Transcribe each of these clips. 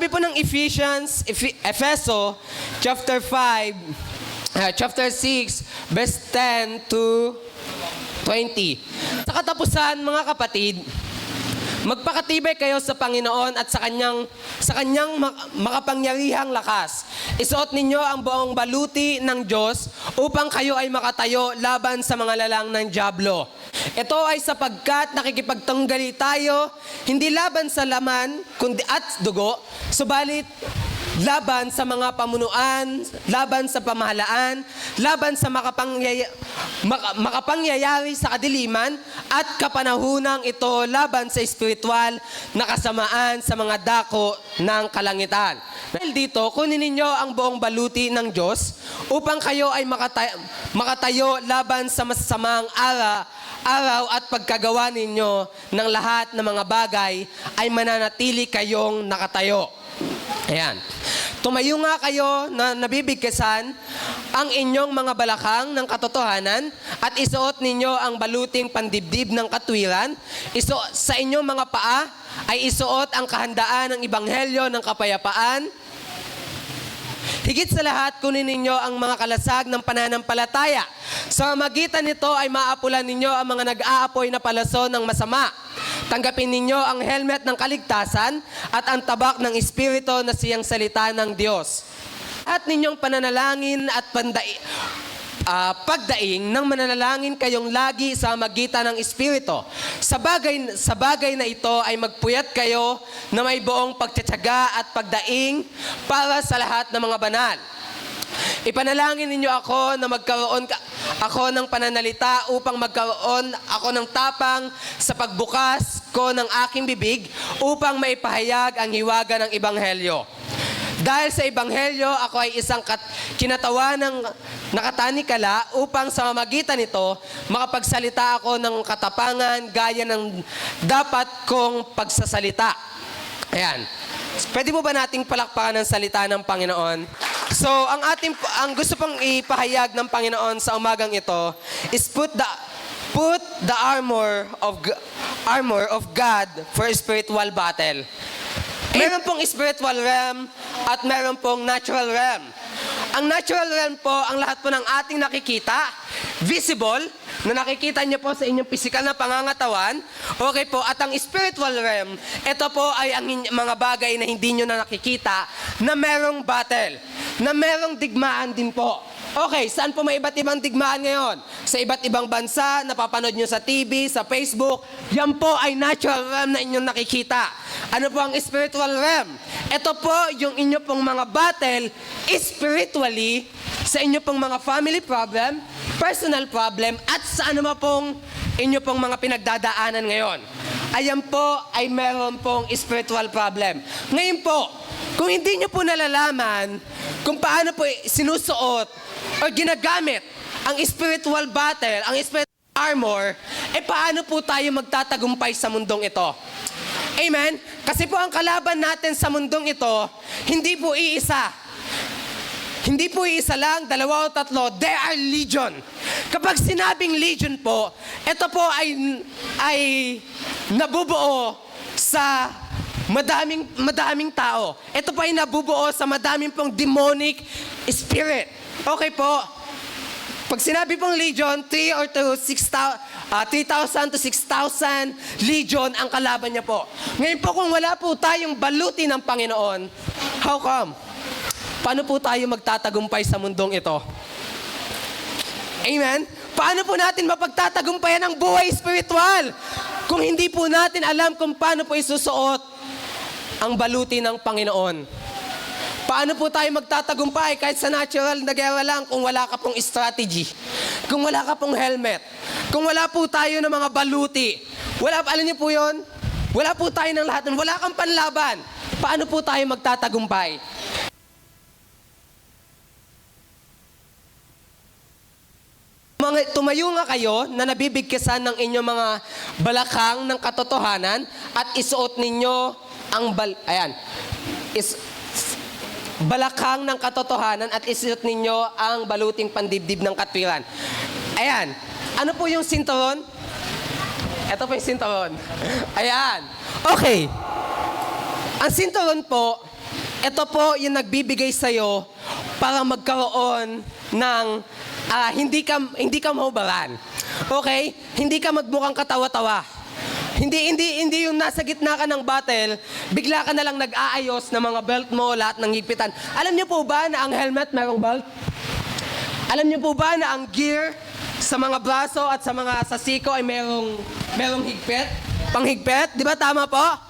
Sabi po ng Efeso, chapter 5, chapter 6, verse 10 to 20. Sa katapusan, mga kapatid, magpakatibay kayo sa Panginoon at sa kanyang makapangyarihang lakas. Isuot ninyo ang buong baluti ng Diyos upang kayo ay makatayo laban sa mga lalang ng dyablo. Ito ay sapagkat nakikipagtanggali tayo, hindi laban sa laman kundi at dugo, subalit laban sa mga pamunuan, laban sa pamahalaan, laban sa makapangyayari sa kadiliman, at kapanahunang ito laban sa espiritual na kasamaan sa mga dako ng kalangitan. Dahil dito, kunin ninyo ang buong baluti ng Diyos upang kayo ay makatayo laban sa masasamang araw at pagkagawa ninyo ng lahat ng mga bagay ay mananatili kayong nakatayo. Ayan. Tumayo nga kayo na nabibigkasan ang inyong mga balakang ng katotohanan at isuot ninyo ang baluting pandibdib ng katwiran. Sa inyong mga paa ay isuot ang kahandaan ng ebanghelyo ng kapayapaan. Higit sa lahat, kunin ninyo ang mga kalasag ng pananampalataya. Sa magitan nito ay maapulan ninyo ang mga nag-aapoy na palaso ng masama. Tanggapin ninyo ang helmet ng kaligtasan at ang tabak ng Espiritu na siyang salita ng Diyos. At ninyong pananalangin at pagdaing ng mananalangin kayong lagi sa magitan ng Espiritu. Sa bagay na ito ay magpuyat kayo na may buong pagtitiyaga at pagdaing para sa lahat ng mga banal. Ipanalangin ninyo ako na magkaroon ako ng pananalita upang magkaroon ako ng tapang sa pagbukas ko ng aking bibig upang maipahayag ang hiwaga ng ebanghelyo. Dahil sa ebanghelyo, ako ay isang kinatawa ng nakatanikala upang sa mamagitan nito, makapagsalita ako ng katapangan gaya ng dapat kong pagsasalita. Ayan. Pwede mo ba nating palakpakan ng salita ng Panginoon? So, ang gusto pang ipahayag ng Panginoon sa umagang ito is put the armor of God for spiritual battle. Meron pong spiritual realm at meron pong natural realm. Ang natural realm po, ang lahat po ng ating nakikita, visible, na nakikita niyo po sa inyong physical na pangangatawan. Okay po, at ang spiritual realm, ito po ay ang mga bagay na hindi nyo na nakikita, na merong battle, na merong digmaan din po. Okay, saan po may iba't ibang digmaan ngayon? Sa iba't ibang bansa, napapanood nyo sa TV, sa Facebook, yan po ay natural realm na inyong nakikita. Ano po ang spiritual realm? Ito po yung inyo pong mga battle spiritually sa inyo pong mga family problem, personal problem, at sa ano pong inyo pong mga pinagdadaanan ngayon. Ayan po ay meron pong spiritual problem. Ngayon po, kung hindi nyo po nalalaman kung paano po sinusuot o ginagamit ang spiritual battle, ang spiritual armor, paano po tayo magtatagumpay sa mundong ito? Amen? Kasi po ang kalaban natin sa mundong ito, hindi po iisa. Hindi po iisa lang, dalawa o tatlo, there are legion. Kapag sinabing legion po, ito po ay nabubuo sa madaming tao. Ito po ay nabubuo sa madaming pong demonic spirit. Okay po. Pag sinabi pong legion, 3,000 to 6,000 legion ang kalaban niya po. Ngayon po kung wala po tayong baluti ng Panginoon, how come? Paano po tayo magtatagumpay sa mundong ito? Amen? Paano po natin mapagtatagumpayan ang buhay spiritual? Kung hindi po natin alam kung paano po isusuot ang baluti ng Panginoon. Paano po tayo magtatagumpay kahit sa natural na gera lang kung wala ka pong strategy, kung wala ka pong helmet, kung wala po tayo ng mga baluti. Alam niyo po yun? Wala po tayo ng lahat. Wala kang panlaban. Paano po tayo magtatagumpay? Tumayo nga kayo na nabibigkasan ng inyong mga balakang ng katotohanan at isuot ninyo ang balakang ng katotohanan at isuot ninyo ang baluting pandibdib ng katwiran. Ayan. Ano po yung sinturon? Ito po yung sinturon. Ayan. Okay. Ang sinturon po, Ito po yung nagbibigay sa'yo para magkaroon ng hindi ka mahubaran. Okay? Hindi ka magmukhang katawa-tawa. Hindi yung nasa gitna ka ng battle, bigla ka na lang nag-aayos ng mga belt mo, lahat ng higpitan. Alam niyo po ba na ang helmet mayroong belt? Alam niyo po ba na ang gear sa mga braso at sa siko ay merong higpit? Panghigpit? Di ba tama po?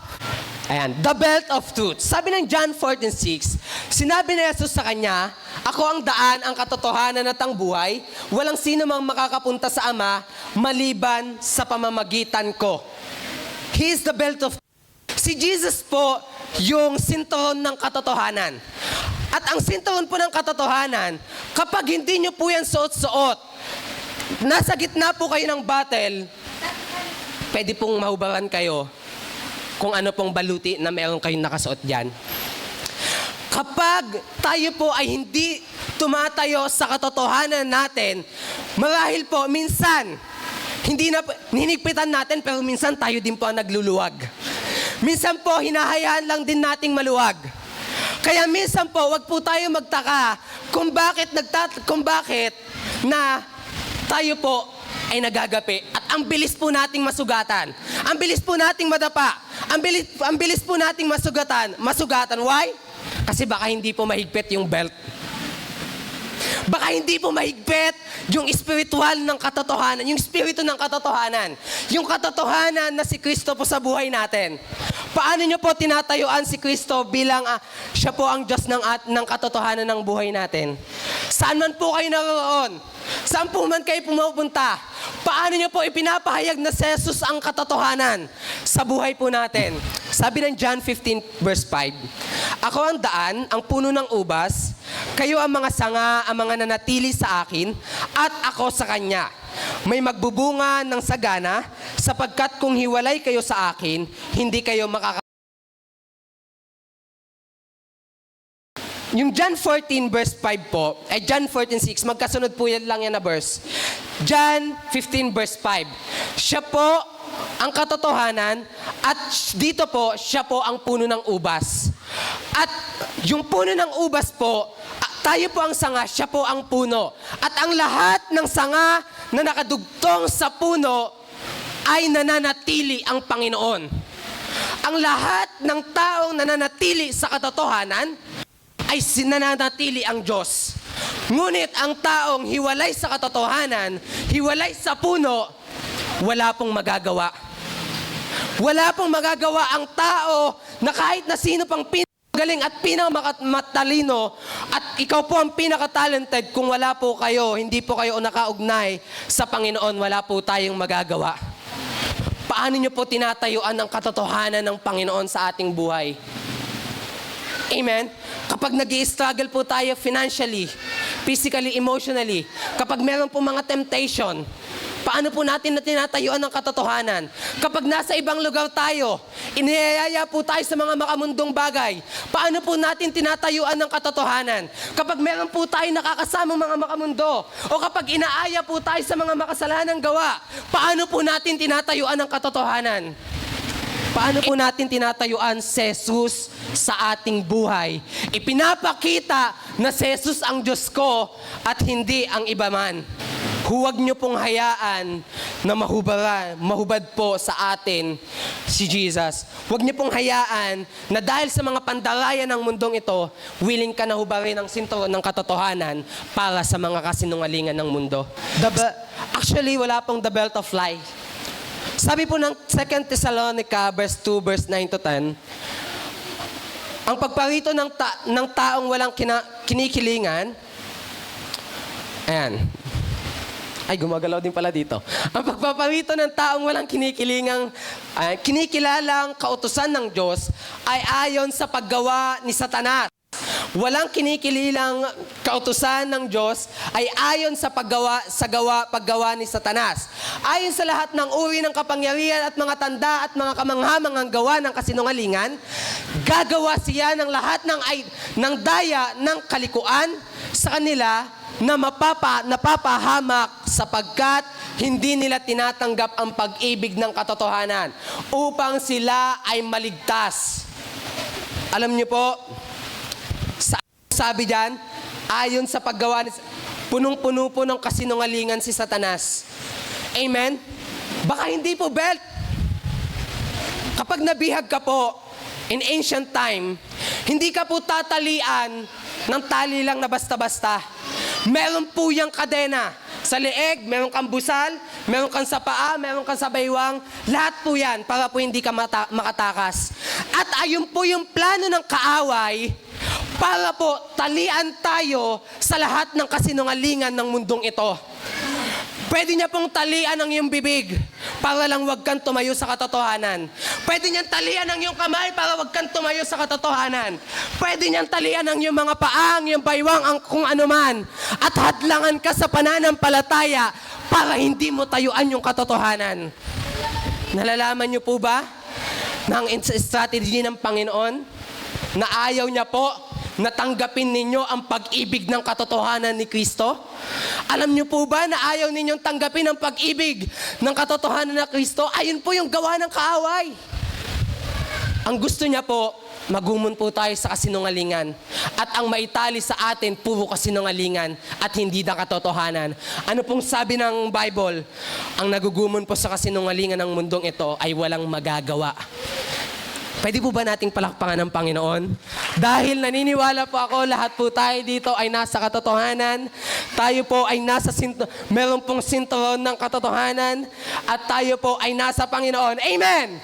Ayan, the belt of truth. Sabi ng John 14:6, sinabi ni Jesus sa kanya, ako ang daan, ang katotohanan at ang buhay. Walang sino mang makakapunta sa Ama maliban sa pamamagitan ko. He is the belt of truth. Si Jesus po yung sinturon ng katotohanan. At ang sinturon po ng katotohanan, kapag hindi nyo po yan suot-suot, nasa gitna po kayo ng battle, pwede pong mahubaran kayo kung ano pong baluti na meron kayong nakasuot dyan. Kapag tayo po ay hindi tumatayo sa katotohanan natin, marahil po, minsan, hinigpitan natin, pero minsan tayo din po ang nagluluwag. Minsan po, hinahayaan lang din nating maluwag. Kaya minsan po, wag po tayo magtaka kung bakit na tayo po ay nagagapi. At ang bilis po nating masugatan. Ang bilis po nating madapa. Ang bilis po nating masugatan. Why? Kasi baka hindi po mahigpit yung belt. Baka hindi po mahigpit yung espiritual ng katotohanan, yung espiritu ng katotohanan. Yung katotohanan na si Kristo po sa buhay natin. Paano nyo po tinatayuan si Kristo bilang siya po ang Diyos ng katotohanan ng buhay natin? Saan man po kayo naroon? Saan po man kayo pumupunta? Paano nyo po ipinapahayag na si Jesus ang katotohanan sa buhay po natin? Sabi ng John 15 verse 5, ako ang daan, ang puno ng ubas, kayo ang mga sanga, ang mga nanatili sa akin, at ako sa Kanya. May magbubunga ng sagana, sapagkat kung hiwalay kayo sa akin, hindi kayo Yung John 14 verse 5 po, John 14:6, magkasunod po yan lang yan na verse. John 15 verse 5. Siya po ang katotohanan at dito po, siya po ang puno ng ubas. At yung puno ng ubas po, tayo po ang sanga, siya po ang puno. At ang lahat ng sanga na nakadugtong sa puno ay nananatili ang Panginoon. Ang lahat ng taong nananatili sa katotohanan ay nananatili ang Diyos. Ngunit ang taong hiwalay sa katotohanan, hiwalay sa puno, wala pong magagawa. Wala pong magagawa ang tao na kahit na sino pang pinagaling at pinakamatalino at ikaw po ang pinaka-talented, kung wala po kayo, hindi po kayo nakaugnay sa Panginoon, wala po tayong magagawa. Paano nyo po tinatayuan ang katotohanan ng Panginoon sa ating buhay? Amen? Kapag nag-i-struggle po tayo financially, physically, emotionally, kapag meron po mga temptation, paano po natin na tinatayuan ng katotohanan? Kapag nasa ibang lugar tayo, iniyayaya po tayo sa mga makamundong bagay, paano po natin tinatayuan ng katotohanan? Kapag meron po tayo nakakasamang mga makamundo, o kapag inaaya po tayo sa mga makasalanang gawa, paano po natin tinatayuan ng katotohanan? Paano po natin tinatayuan si Jesus sa ating buhay? Ipinapakita na si Jesus ang Diyos ko at hindi ang iba man. Huwag niyo pong hayaan na mahubad po sa atin si Jesus. Huwag niyo pong hayaan na dahil sa mga pandarayan ng mundong ito, willing ka na hubarin ang sinturon ng katotohanan para sa mga kasinungalingan ng mundo. Actually, wala pong the belt of life. Sabi po ng 2 Thessalonica verse 2, verse 9 to 10, ang pagparito ng taong walang kinikilingan, ayan, ay gumagalaw din pala dito. Ang pagpaparito ng taong walang kinikilalang kautusan ng Diyos ay ayon sa paggawa ni Satanas. Walang kinikilalang kautusan ng Diyos ay ayon sa paggawa ni Satanas. Ayon sa lahat ng uri ng kapangyarihan at mga tanda at mga kamanghamangang gawa ng kasinungalingan, gagawa siya ng lahat ng daya ng kalikuan sa kanila na napapahamak sapagkat hindi nila tinatanggap ang pag-ibig ng katotohanan upang sila ay maligtas. Alam niyo po, sabi diyan, ayon sa paggawa ni punong-puno po ng kasinungalingan si Satanas. Amen? Baka hindi po belt. Kapag nabihag ka po, in ancient time, hindi ka po tatalian ng tali lang na basta-basta. Meron po yung kadena. Sa leeg, meron kang busal, meron kang sa paa, meron kang sa baywang. Lahat po yan para po hindi ka makatakas. At ayun po yung plano ng kaaway para po talian tayo sa lahat ng kasinungalingan ng mundong ito. Pwede niya pong talian ang iyong bibig para lang wag kang tumayo sa katotohanan. Pwede niyang talian ang iyong kamay para wag kang tumayo sa katotohanan. Pwede niyang talian ang iyong mga paa, ang iyong baywang, ang kung ano man. At hadlangan ka sa pananampalataya para hindi mo tayuan yung katotohanan. Nalalaman niyo po ba na ang strategy ng Panginoon na ayaw niya po natanggapin ninyo ang pag-ibig ng katotohanan ni Kristo? Alam niyo po ba na ayaw ninyong tanggapin ang pag-ibig ng katotohanan na Kristo? Ayun po yung gawa ng kaaway. Ang gusto niya po, magumon po tayo sa kasinungalingan. At ang maitali sa atin, puro kasinungalingan at hindi na katotohanan. Ano pong sabi ng Bible? Ang nagugumon po sa kasinungalingan ng mundong ito ay walang magagawa. Pwede po ba nating palakpakan ng Panginoon? Dahil naniniwala po ako, lahat po tayo dito ay nasa katotohanan. Tayo po ay meron pong sinturon ng katotohanan. At tayo po ay nasa Panginoon. Amen!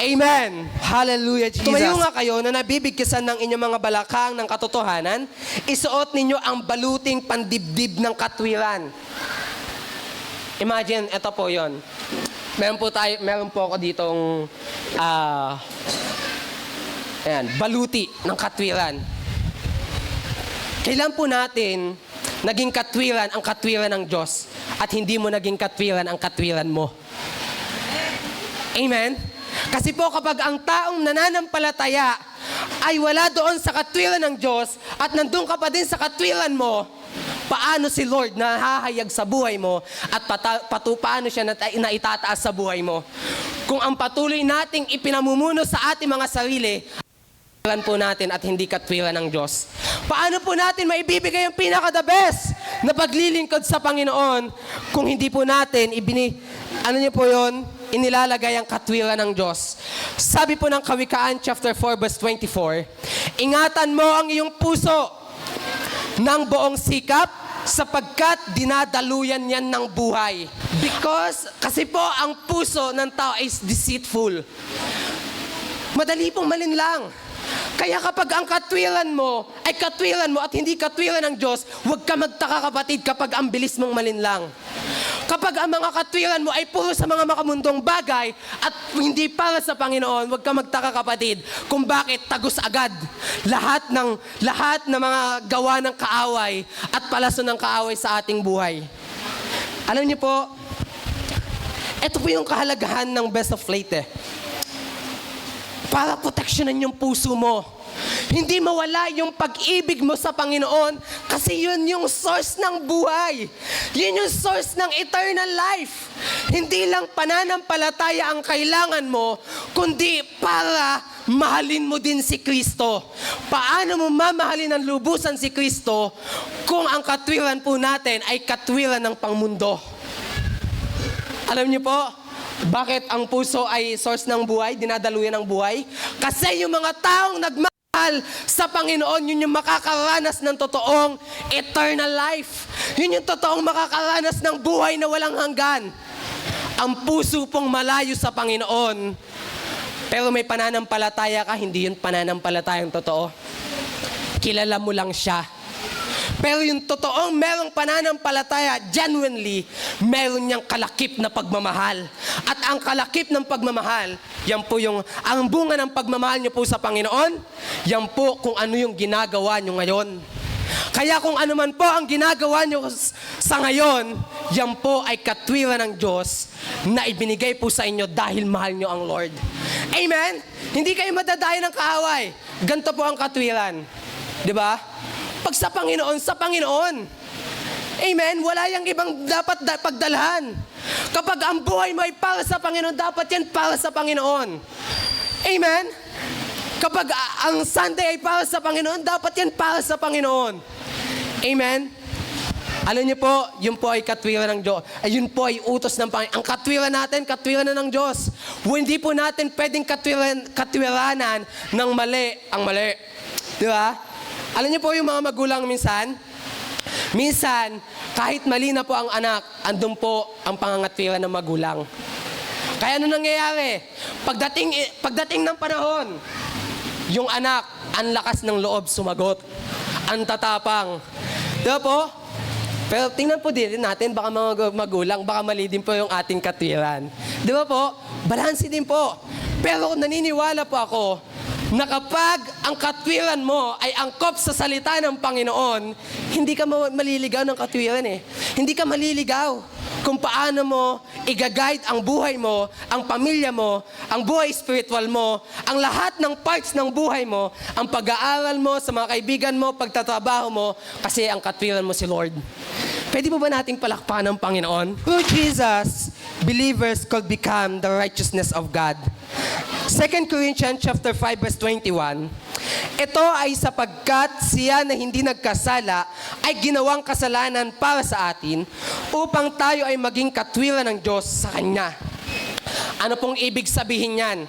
Amen! Hallelujah, Jesus! Tumayo nga kayo na nabibigkisan ng inyong mga balakang ng katotohanan, isuot ninyo ang baluting pandibdib ng katwiran. Imagine, ito po yon. Meron po ako ditong baluti ng katwiran. Kailan po natin naging katwiran ang katwiran ng Diyos at hindi mo naging katwiran ang katwiran mo? Amen? Kasi po kapag ang taong nananampalataya ay wala doon sa katwiran ng Diyos at nandun ka pa din sa katwiran mo, paano si Lord nahahayag sa buhay mo at paano siya naitataas sa buhay mo? Kung ang patuloy nating ipinamumuno sa ating mga sarili, katwiran po natin at hindi katwiran ng Diyos. Paano po natin maibibigay ang pinaka-the best na paglilingkod sa Panginoon kung hindi po natin inilalagay ang katwiran ng Diyos? Sabi po ng Kawikaan chapter 4 verse 24, ingatan mo ang iyong puso ng buong sikap sapagkat dinadaluyan yan ng buhay. Kasi po ang puso ng tao is deceitful. Madali pong malinlang. Kaya kapag ang katwiran mo ay katwiran mo at hindi katwiran ng Diyos, huwag ka magtaka kapatid kapag ang bilis mong malinlang. Kapag ang mga katwiran mo ay puro sa mga makamundong bagay at hindi para sa Panginoon, huwag ka magtaka kapatid kung bakit tagos agad lahat ng mga gawa ng kaaway at palaso ng kaaway sa ating buhay. Alam niyo po, ito po yung kahalagahan ng best of late para proteksyonan yung puso mo. Hindi mawala yung pag-ibig mo sa Panginoon kasi yun yung source ng buhay. Yun yung source ng eternal life. Hindi lang pananampalataya ang kailangan mo, kundi para mahalin mo din si Kristo. Paano mo mamahalin ng lubusan si Kristo kung ang katwiran po natin ay katwiran ng pangmundo? Alam niyo po, bakit ang puso ay source ng buhay, dinadaluyan ng buhay? Kasi yung mga taong nagmahal sa Panginoon, yun yung makakaranas ng totoong eternal life. Yun yung totoong makakaranas ng buhay na walang hanggan. Ang puso pong malayo sa Panginoon, pero may pananampalataya ka, hindi yun pananampalatayang totoo. Kilala mo lang siya. Pero yung totoong merong pananampalataya, genuinely, meron niyang kalakip na pagmamahal. At ang kalakip ng pagmamahal, yan po ang bunga ng pagmamahal niyo po sa Panginoon, yan po kung ano yung ginagawa niyo ngayon. Kaya kung ano man po ang ginagawa niyo sa ngayon, yan po ay katwiran ng Diyos na ibinigay po sa inyo dahil mahal niyo ang Lord. Amen? Hindi kayo madadayo ng kaaway. Ganito po ang katwiran. Di ba? Pag sa Panginoon. Amen? Wala yung ibang dapat pagdalhan. Kapag ang buhay mo ay para sa Panginoon, dapat yan para sa Panginoon. Amen? Kapag ang Sunday ay para sa Panginoon, dapat yan para sa Panginoon. Amen? Alam niyo po, yun po ay katwiran ng Diyos. Ayun po ay utos ng Panginoon. Ang katwiran natin, katwiran na ng Diyos. Hindi po natin pwedeng katwiranan ng mali ang mali. Di ba? Alam niyo po yung mga magulang minsan, kahit mali na po ang anak, andun po ang pangangatwiran ng magulang. Kaya ano nangyayari? Pagdating ng panahon, yung anak, ang lakas ng loob sumagot. Ang tatapang. Diba po? Pero tingnan po din natin, baka mga magulang, baka mali din po yung ating katwiran. Di ba po? Balanse din po. Pero naniniwala po ako na kapag ang katwiran mo ay angkop sa salita ng Panginoon, hindi ka maliligaw ng katwiran eh. Hindi ka maliligaw kung paano mo i-guide ang buhay mo, ang pamilya mo, ang buhay spiritual mo, ang lahat ng parts ng buhay mo, ang pag-aaral mo sa mga kaibigan mo, pagtatrabaho mo, kasi ang katwiran mo si Lord. Pwede po ba nating palakpakan ng Panginoon? Through Jesus, believers could become the righteousness of God. 2 Corinthians chapter 5 verse 21, ito ay sapagkat siya na hindi nagkasala ay ginawang kasalanan para sa atin upang tayo ay maging katwiran ng Diyos sa Kanya. Ano pong ibig sabihin yan?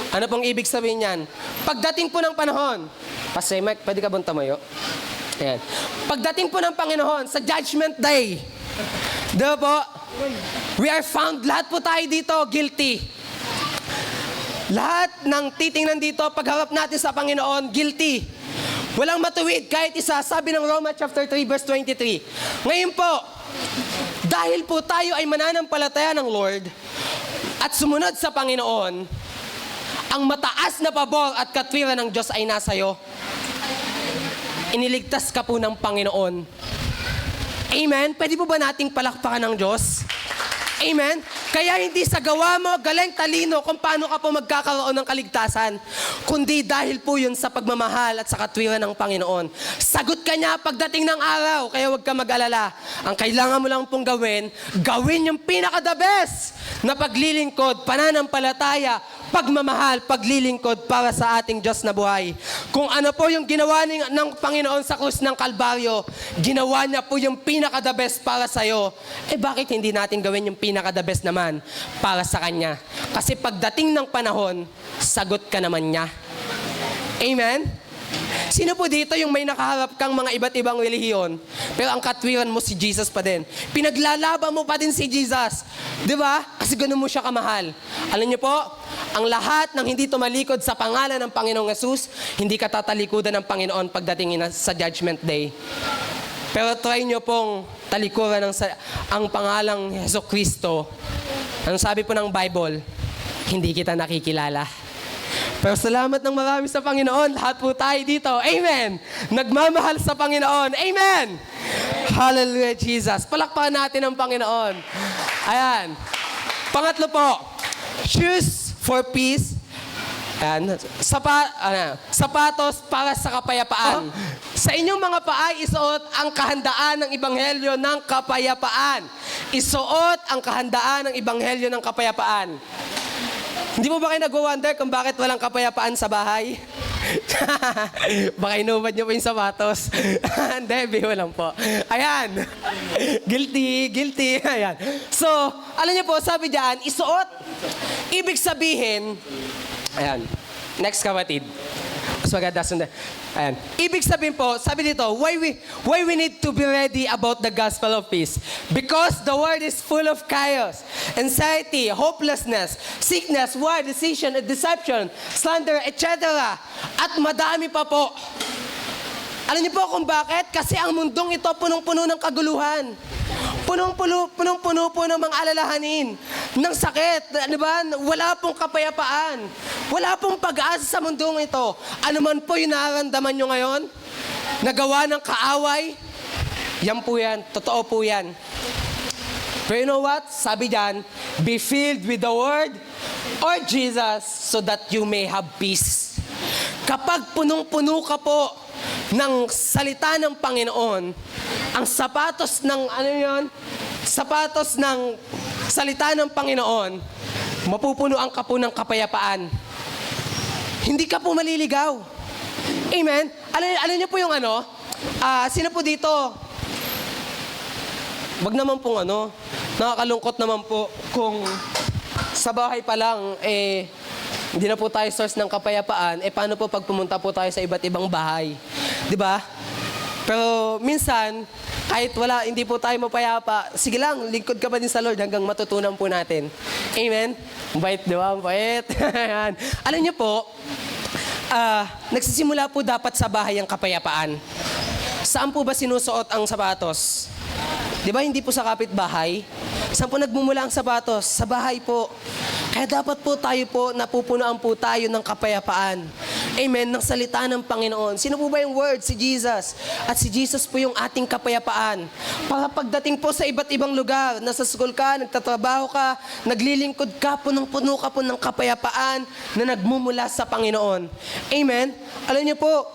Ano pong ibig sabihin yan? Pagdating po ng panahon, Pastor Mike, pwede ka bang tamayo? Ayan. Pagdating po ng Panginoon sa Judgment Day, diba po? We are found, lahat po tayo dito guilty. Lahat ng titingnan dito, pagharap natin sa Panginoon, guilty. Walang matuwid, kahit isa. Sabi ng Romans chapter 3, verse 23. Ngayon po, dahil po tayo ay mananampalataya ng Lord at sumunod sa Panginoon, ang mataas na pabor at katwiran ng Diyos ay nasa iyo. Iniligtas ka po ng Panginoon. Amen? Pwede po ba nating palakpakan ng Diyos? Amen? Kaya hindi sa gawa mo, galing talino kung paano ka po magkakaroon ng kaligtasan, kundi dahil po yun sa pagmamahal at sa katwiran ng Panginoon. Sagot ka niya pagdating ng araw, kaya huwag ka mag-alala. Ang kailangan mo lang pong gawin yung pinaka-the best na paglilingkod, pananampalataya, pagmamahal, paglilingkod para sa ating Diyos na buhay. Kung ano po yung ginawa ng Panginoon sa krus ng Kalbaryo, ginawa niya po yung pinaka-the best para sa'yo. Eh bakit hindi natin gawin yung pinaka-the best naman para sa Kanya? Kasi pagdating ng panahon, sagot ka naman niya. Amen? Sino po dito yung may nakaharap kang mga iba't ibang relihiyon, pero ang katwiran mo si Jesus pa din? Pinaglalaban mo pa din si Jesus. Di ba? Kasi ganun mo siya kamahal. Alam niyo po, ang lahat ng hindi tumalikod sa pangalan ng Panginoong Jesus, hindi ka tatalikudan ng Panginoon pagdating sa Judgment Day. Pero try nyo pong talikuran ang pangalang Jesucristo. Ang sabi po ng Bible, hindi kita nakikilala. Pero salamat ng marami sa Panginoon. Lahat po tayo dito. Amen! Nagmamahal sa Panginoon. Amen! Hallelujah, Jesus. Palakpakan natin ang Panginoon. Ayan. Pangatlo po, shoes for peace. Ayan. Sapatos para sa kapayapaan. Sa inyong mga paa, isuot ang kahandaan ng Ebanghelyo ng kapayapaan. Isuot ang kahandaan ng Ebanghelyo ng kapayapaan. Hindi mo ba kayo nag-wonder kung bakit walang kapayapaan sa bahay? Baka inubad niyo pa yung sapatos. Hindi, biro lang po. Ayan. Guilty. Ayan. So, alam niyo po, sabi diyan, isuot. Ibig sabihin, ayan. Next kapatid. Mas maganda sundan. Ayan. Ibig sabihin po, sabi dito, why we need to be ready about the gospel of peace? Because the world is full of chaos, anxiety, hopelessness, sickness, war, decision, deception, slander, etc. At madami pa po. Alam niyo po kung bakit? Kasi ang mundong ito punong-puno ng kaguluhan. Punong-puno po ng mga alalahanin, ng sakit, di ba? Wala pong kapayapaan. Wala pong pag-asa sa mundong ito. Ano man po yung nararamdaman nyo ngayon, nagawa ng kaaway, yan po yan, totoo po yan. Pero you know what? Sabi dyan, be filled with the Word or Jesus so that you may have peace. Kapag punong-puno ka po ng salita ng Panginoon, ang sapatos ng, sapatos ng salita ng Panginoon, mapupunuan ka po ng kapayapaan. hindi ka po maliligaw. Amen? Alam niyo po yung ano? Sino po dito? Wag naman pong ano, nakakalungkot naman po kung sa bahay pa lang, hindi na po tayo source ng kapayapaan, paano po pag pumunta po tayo sa iba't ibang bahay? Di ba? Pero minsan, kahit hindi po tayo mapayapa, sige lang, lingkod ka pa din sa Lord hanggang matutunan po natin. Amen? Bait, di ba? Bait. Alam niyo po, nagsisimula po dapat sa bahay ang kapayapaan. Saan po ba sinusuot ang sapatos? Di ba hindi po sa kapitbahay? Saan po nagmumula ang sapatos? Sa bahay po. Kaya dapat po tayo po, napupunuan po tayo ng kapayapaan. Amen, ng salita ng Panginoon. Sino po ba yung word? Si Jesus. At si Jesus po yung ating kapayapaan. Para pagdating po sa iba't ibang lugar, nasa school ka, nagtatrabaho ka, naglilingkod ka, punong-puno ka po ng kapayapaan na nagmumula sa Panginoon. Amen? Alam niyo po,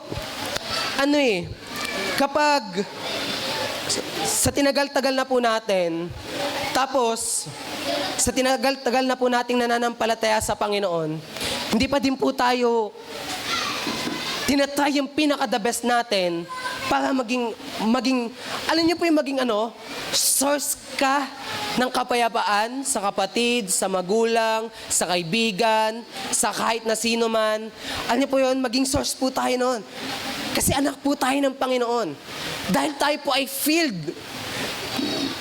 kapag sa tinagal-tagal na po natin, tapos sa tinagal-tagal na po nating nananampalataya sa Panginoon, hindi pa din po tayo tinatry yung pinaka-the best natin para maging, alam niyo po yung maging source ka ng kapayapaan sa kapatid, sa magulang, sa kaibigan, sa kahit na sino man. Alam niyo po yun, maging source po tayo noon. Kasi anak po tayo ng Panginoon. Dahil tayo po ay filled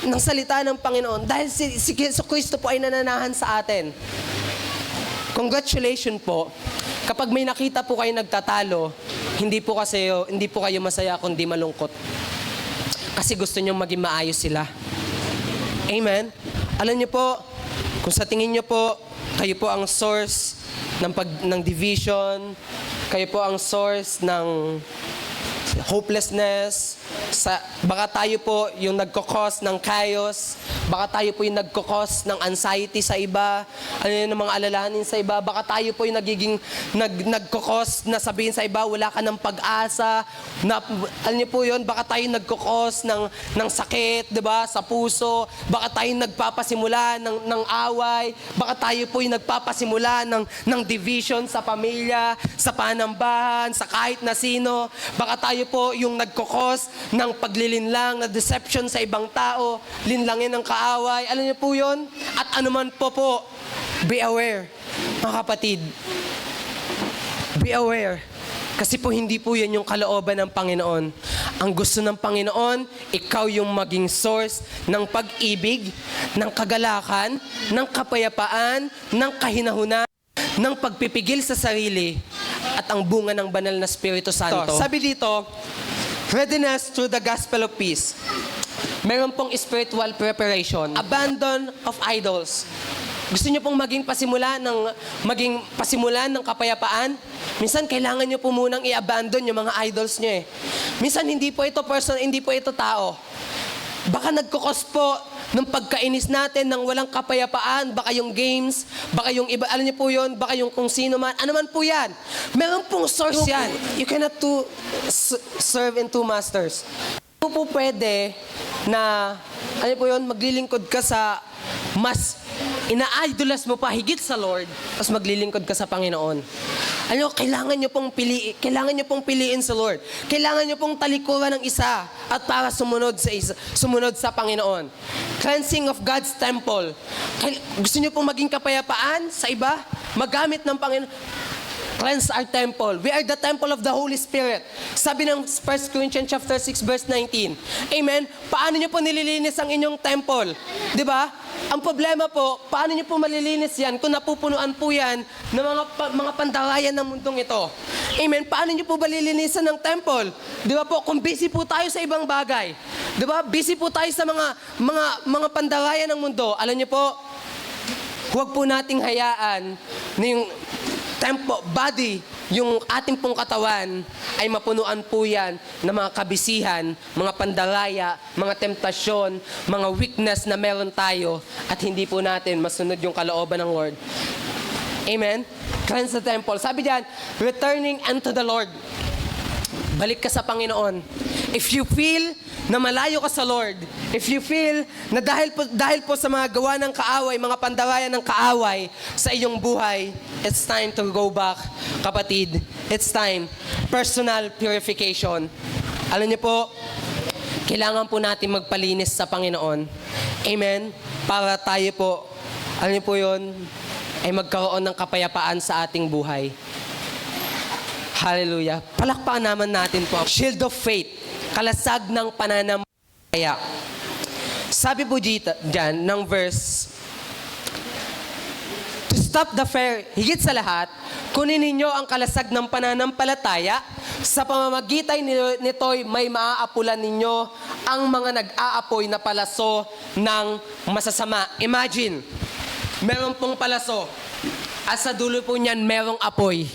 ng salita ng Panginoon. Dahil si Kristo po ay nananahan sa atin. Congratulations po. Kapag may nakita po kayo nagtatalo, hindi po kayo masaya kundi malungkot. Kasi gusto nyo maging maayos sila. Amen? Alam niyo po, kung sa tingin niyo po, kayo po ang source ng division, kayo po ang source ng hopelessness, baka tayo po yung nagkakos ng chaos, baka tayo po yung nagkakos ng anxiety sa iba, ng mga alalahanin sa iba, baka tayo po yung nagkakos na sabihin sa iba, wala ka ng pag-asa, alam niyo po yun, baka tayo nagkakos ng sakit, di ba, sa puso, baka tayo nagpapasimula ng away, baka tayo po yung nagpapasimula ng division sa pamilya, sa panambahan, sa kahit na sino, baka tayo po yung nagkakos ng paglilinlang, na deception sa ibang tao, linlangin ng kaaway. Alam niyo po yun? At anuman po, be aware, mga kapatid. Be aware. Kasi po hindi po yan yung kalooban ng Panginoon. Ang gusto ng Panginoon, ikaw yung maging source ng pag-ibig, ng kagalakan, ng kapayapaan, ng kahinahunan, ng pagpipigil sa sarili, at ang bunga ng banal na Espiritu Santo. Sabi dito, readiness through the gospel of peace. Meron pong spiritual preparation. Abandon of idols. Gusto niyo pong maging pasimulan ng kapayapaan? Minsan, kailangan niyo po munang i-abandon yung mga idols niyo eh. Minsan, hindi po ito person, hindi po ito tao. Baka nagkukos po ng pagkainis natin ng walang kapayapaan, baka yung games, baka yung iba, alam niyo po yun, baka yung kung sino man, ano man po yan. Meron pong source yan. You cannot serve in two masters. Hindi po pwede na, ano po yun, maglilingkod ka sa mas ina-idolas mo pa higit sa Lord, tapos maglilingkod ka sa Panginoon. Ano, kailangan nyo pong piliin sa Lord. Kailangan nyo pong talikuran ng isa at para sumunod sa Panginoon. Cleansing of God's temple. Gusto nyo pong maging kapayapaan sa iba? Magamit ng Panginoon. Cleanse our temple. We are the temple of the Holy Spirit. Sabi ng 1 Corinthians chapter 6 verse 19. Amen? Paano nyo po nililinis ang inyong temple? Di ba? Ang problema po, paano nyo po malilinis yan kung napupunuan po yan ng mga pandarayan ng mundong ito? Amen? Paano nyo po balilinisan ng temple? Di ba po? Kung busy po tayo sa ibang bagay. Di ba? Busy po tayo sa mga pandarayan ng mundo. Alam nyo po, huwag po nating hayaan na yung body, yung ating pong katawan ay mapunuan po yan ng mga kabisihan, mga pandaraya, mga temptasyon, mga weakness na meron tayo at hindi po natin masunod yung kalooban ng Lord. Amen? Cleanse the temple. Sabi diyan, returning unto the Lord. Balik ka sa Panginoon. If you feel na malayo ka sa Lord, if you feel na dahil po sa mga gawa ng kaaway, mga pandarayan ng kaaway sa iyong buhay, it's time to go back, kapatid. It's time. Personal purification. Alam niyo po, kailangan po natin magpalinis sa Panginoon. Amen? Para tayo po, alam niyo po yun, ay magkaroon ng kapayapaan sa ating buhay. Hallelujah. Palakpakan naman natin po. Shield of faith. Kalasag ng pananampalataya. Sabi po dyan ng verse, to stop the fair, higit sa lahat, kunin ninyo ang kalasag ng pananampalataya. Sa pamamagitan nito'y may maaapulan ninyo ang mga nag-aapoy na palaso ng masasama. Imagine, meron pong palaso at sa dulo po niyan merong apoy.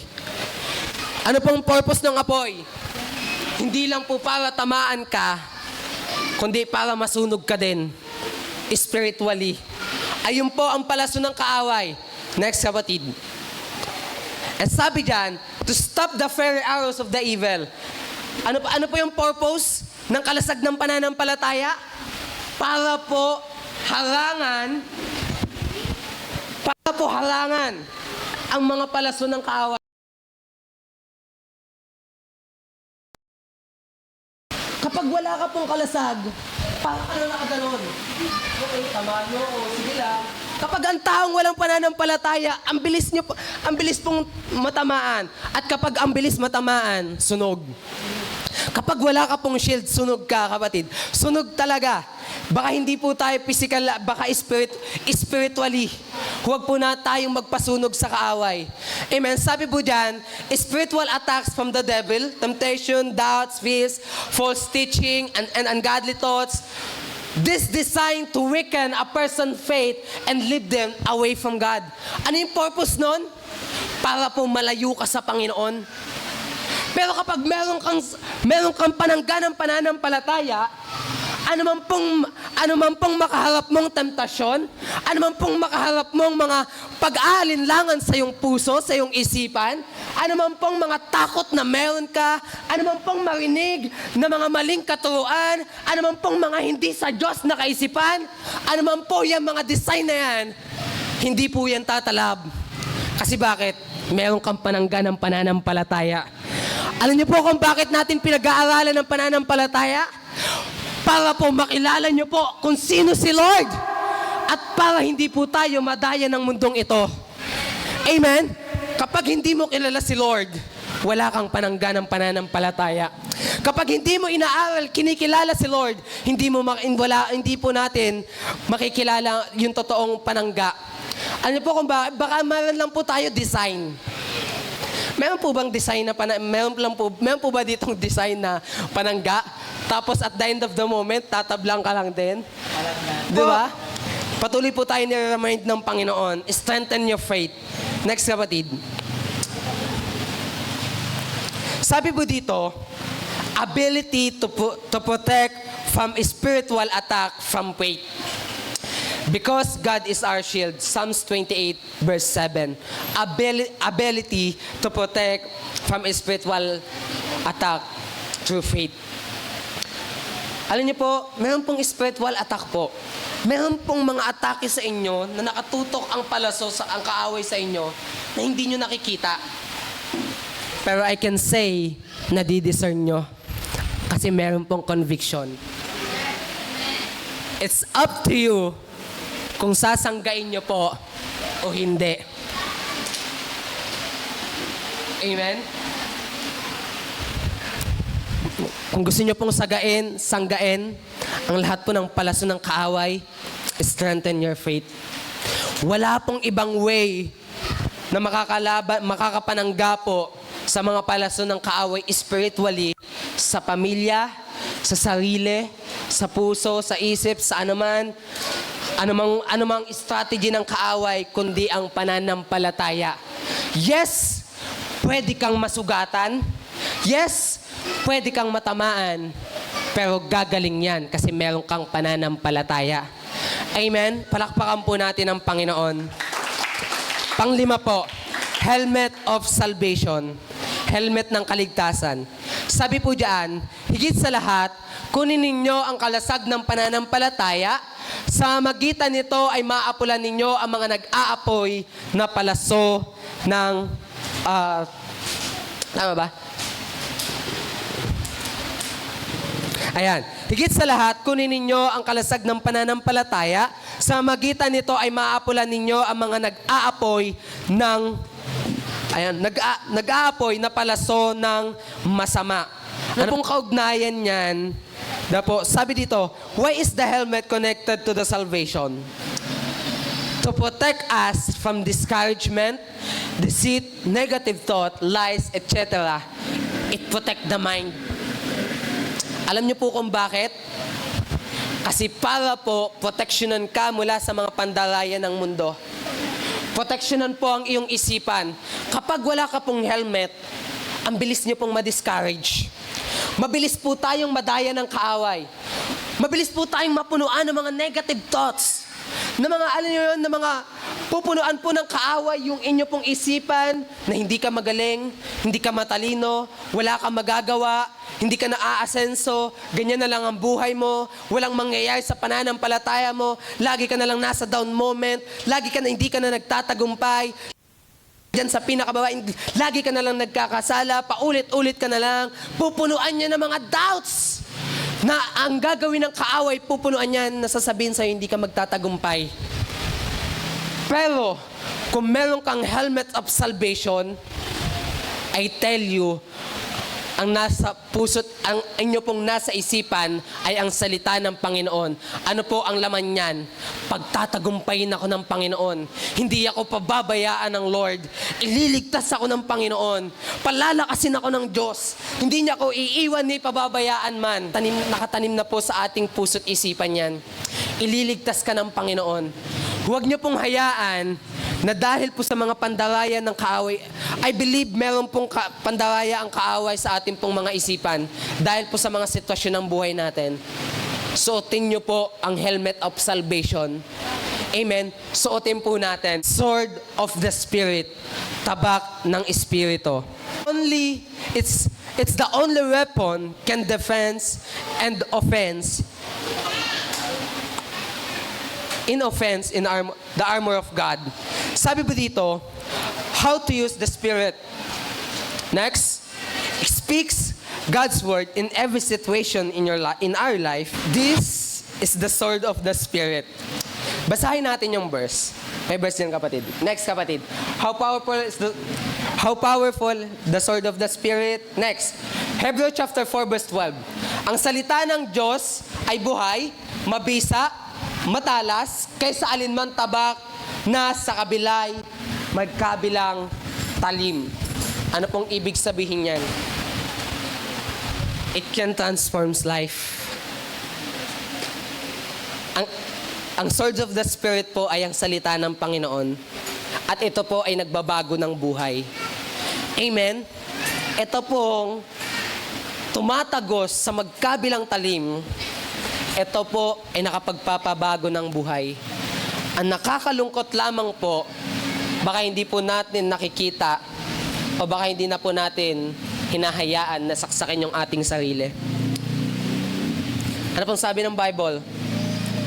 Ano pong purpose ng apoy? Hindi lang po para tamaan ka, kundi para masunog ka din spiritually. Ayun po ang palaso ng kaaway. Next, kapatid. And sabi dyan, to stop the fiery arrows of the evil. Ano po yung purpose ng kalasag ng pananampalataya? Para po harangan ang mga palaso ng kaaway. Kapag wala ka pong kalasag, parang ano nakaganon? Okay, tama nyo, sige lang. Kapag ang taong walang pananampalataya, ang bilis pong matamaan. At kapag ang bilis matamaan, sunog. Kapag wala ka pong shield, sunog ka, kapatid. Sunog talaga. Baka hindi po tayo physical, baka spiritually. Huwag po na tayong magpasunog sa kaaway. Amen. Sabi po dyan, spiritual attacks from the devil, temptation, doubts, fears, false teaching, and ungodly thoughts. This designed to weaken a person's faith and lead them away from God. Ano yung purpose nun? Para po malayo ka sa Panginoon. Pero kapag meron kang panangganang pananampalataya, ano man pong makaharap mong temptasyon, ano man pong makaharap mong mga pag-aalinlangan sa iyong puso, sa iyong isipan, ano man pong mga takot na meron ka, ano man pong marinig na mga maling katuruan, ano man pong mga hindi sa Diyos na kaisipan, ano man po yung mga design na yan, hindi po yan tatalab. Kasi bakit? Meron kang panangganang pananampalataya. Alam niyo po kung bakit natin pinag-aaralan ng pananampalataya? Para po makilala niyo po kung sino si Lord. At para hindi po tayo madaya ng mundong ito. Amen? Kapag hindi mo kilala si Lord, wala kang panangganang pananampalataya. Kapag hindi mo inaaral, kinikilala si Lord, hindi po natin makikilala yung totoong panangga. Ano po kung baka meron lang po tayo design. Meron po bang design na meron po ba ditong design na panangga? Tapos at the end of the moment, tatablang ka lang din? Di ba? Patuloy po tayo nire-remind ng Panginoon. Strengthen your faith. Next, kapatid. Sabi po dito, ability to protect from spiritual attack from faith. Because God is our shield. Psalms 28 verse 7. Ability to protect from spiritual attack through faith. Alam niyo po, meron pong spiritual attack po. Meron pong mga atake sa inyo na nakatutok ang palaso, ang kaaway sa inyo na hindi nyo nakikita. Pero I can say, nadidiscern nyo. Kasi meron pong conviction. It's up to you kung sasanggain nyo po o hindi. Amen? Kung gusto nyo pong sanggain ang lahat po ng palaso ng kaaway, strengthen your faith. Wala pong ibang way na makakapanangga po sa mga palaso ng kaaway spiritually, sa pamilya, sa sarili, sa puso, sa isip, sa anumang strategy ng kaaway, kundi ang pananampalataya. Yes, pwede kang masugatan. Yes, pwede kang matamaan. Pero gagaling yan kasi meron kang pananampalataya. Amen? Palakpakan po natin ang Panginoon. Panglima po, helmet of salvation. Helmet ng kaligtasan. Sabi po diyan, higit sa lahat, kunin ninyo ang kalasag ng pananampalataya. Sa magitan nito ay maapulan ninyo ang mga nag-aapoy na palaso ng... tama ba? Ayan. Higit sa lahat, kunin ninyo ang kalasag ng pananampalataya. Sa magitan nito ay maapulan ninyo ang mga nag-aapoy ng nag-aapoy na palaso ng masama. Ano pong kaugnayan niyan? Sabi dito, why is the helmet connected to the salvation? To protect us from discouragement, deceit, negative thought, lies, etc. It protect the mind. Alam niyo po kung bakit? Kasi para po proteksyonan ka mula sa mga pandalaya ng mundo. Proteksyonan po ang iyong isipan. Kapag wala ka pong helmet, ang bilis niyo pong ma-discourage. Mabilis po tayong madaya ng kaaway. Mabilis po tayong mapunuan ng mga negative thoughts. Na mga, alam niyo yun, na mga pupunuan po ng kaaway yung inyo pong isipan na hindi ka magaling, hindi ka matalino, wala kang magagawa, hindi ka naaasenso, ganyan na lang ang buhay mo, walang mangyayari sa pananampalataya mo, lagi ka na lang nasa down moment, hindi ka na nagtatagumpay, diyan sa pinakababa, lagi ka na lang nagkakasala, paulit-ulit ka na lang, pupunuan niya ng mga doubts na ang gagawin ng kaaway, pupunuan niya na sasabihin sa'yo, hindi ka magtatagumpay. Pero, kung meron kang helmet of salvation, I tell you, ang nasa puso't ang inyo pong nasa isipan ay ang salita ng Panginoon. Ano po ang laman niyan? Pagtatagumpayin ako ng Panginoon. Hindi ako pababayaan ng Lord. Ililigtas ako ng Panginoon. Palalakasin ako ng Diyos. Hindi niya ako iiwan ni pababayaan man. Nakatanim na po sa ating puso't isipan yan. Ililigtas ka ng Panginoon. Huwag niyo pong hayaan na dahil po sa mga pandalaya ng kaaway, I believe meron pong pandalaya ang kaaway sa ating pong mga isipan dahil po sa mga sitwasyon ng buhay natin. Suotin niyo po ang helmet of salvation. Amen. Suotin po natin. Sword of the Spirit. Tabak ng Espiritu. It's the only weapon can defense and offense in the armor of God. Sabi po dito, how to use the Spirit. Next, speaks God's word in every situation in our life. This is the sword of the Spirit. Basahin natin yung verse. May verse yan, kapatid. Next, kapatid. How powerful the sword of the Spirit. Next, Hebrews chapter 4 verse 12. Ang salita ng Diyos ay buhay, mabisa, matalas, kaysa alinman tabak na sa kabilay, magkabilang talim. Ano pong ibig sabihin yan? It can transforms life. Ang sword of the Spirit po ay ang salita ng Panginoon. At ito po ay nagbabago ng buhay. Amen? Ito pong tumatagos sa magkabilang talim. Ito po ay nakapagpapabago ng buhay. Ang nakakalungkot lamang po, baka hindi po natin nakikita o baka hindi na po natin hinahayaan na saksakin yung ating sarili. Ano pong sabi ng Bible?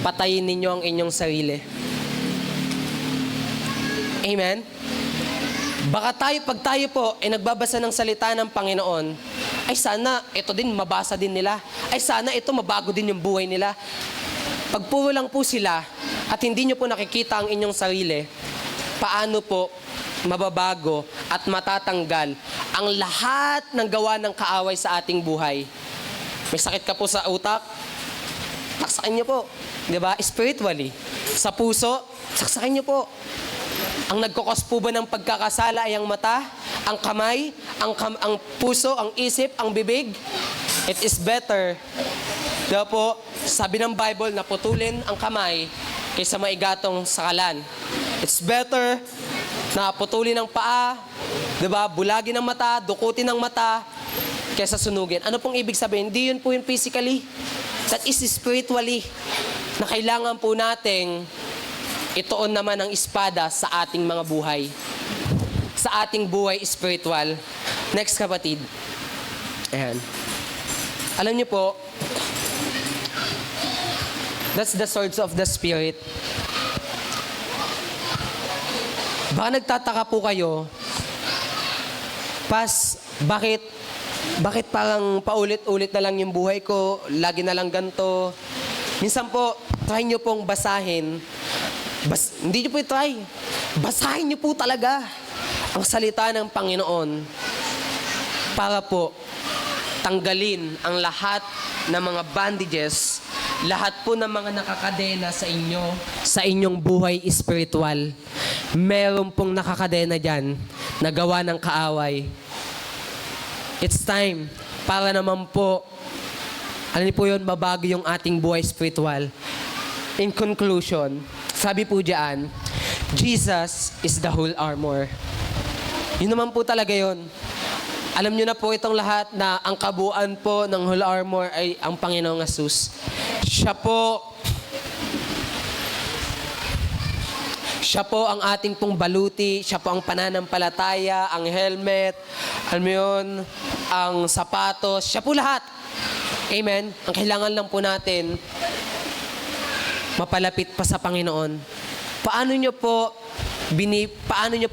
Patayin ninyo ang inyong sarili. Amen? Baka pag tayo po ay nagbabasa ng salita ng Panginoon, ay sana ito din mabasa din nila. Ay sana ito mabago din yung buhay nila. Pag puro lang po sila at hindi nyo po nakikita ang inyong sarili, paano po mababago at matatanggal ang lahat ng gawa ng kaaway sa ating buhay? May sakit ka po sa utak? Saksakin nyo po. Diba? Spiritually. Sa puso, saksakin nyo po. Ang nagkakos po ba ng pagkakasala ay ang mata, ang kamay, ang puso, ang isip, ang bibig? It is better. Diba po, sabi ng Bible na putulin ang kamay kaysa maigatong sakalan. It's better na putulin ang paa, diba? Bulagin ang mata, dukutin ang mata, kaysa sunugin. Ano pong ibig sabihin? Hindi yun po yun physically. That is spiritually. Na kailangan po nating ituon naman ang espada sa ating mga buhay. Sa ating buhay spiritual. Next, kapatid. Ayan. Alam niyo po, that's the swords of the Spirit. Baka nagtataka po kayo, bakit parang paulit-ulit na lang yung buhay ko, lagi na lang ganito. Minsan po, try nyo pong basahin. Hindi nyo po try. Basahin nyo po talaga ang salita ng Panginoon para po tanggalin ang lahat ng mga bandages, lahat po ng mga nakakadena sa inyong buhay espiritual. Meron pong nakakadena dyan na gawa ng kaaway. It's time para naman po, alam niyo po yun, babago yung ating buhay spiritual. In conclusion, sabi po diyan, Jesus is the whole armor. Yun naman po talaga yun. Alam niyo na po itong lahat na ang kabuuan po ng whole armor ay ang Panginoong Jesus. Siya po ang ating pong baluti, siya po ang pananampalataya, ang helmet, alam mo yun, ang sapatos, siya po lahat. Amen? Ang kailangan lang po natin, mapalapit pa sa Panginoon. Paano nyo po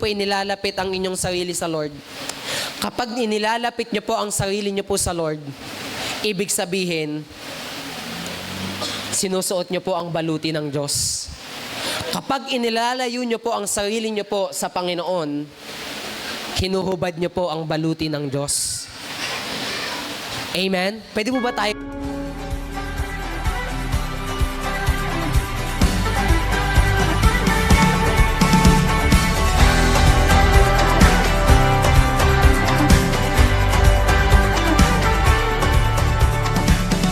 inilalapit ang inyong sarili sa Lord? Kapag inilalapit nyo po ang sarili nyo po sa Lord, ibig sabihin, sinusuot nyo po ang baluti ng Diyos. Kapag inilalayo nyo po ang sarili nyo po sa Panginoon, hinuhubad nyo po ang baluti ng Diyos. Amen? Pwede po ba tayo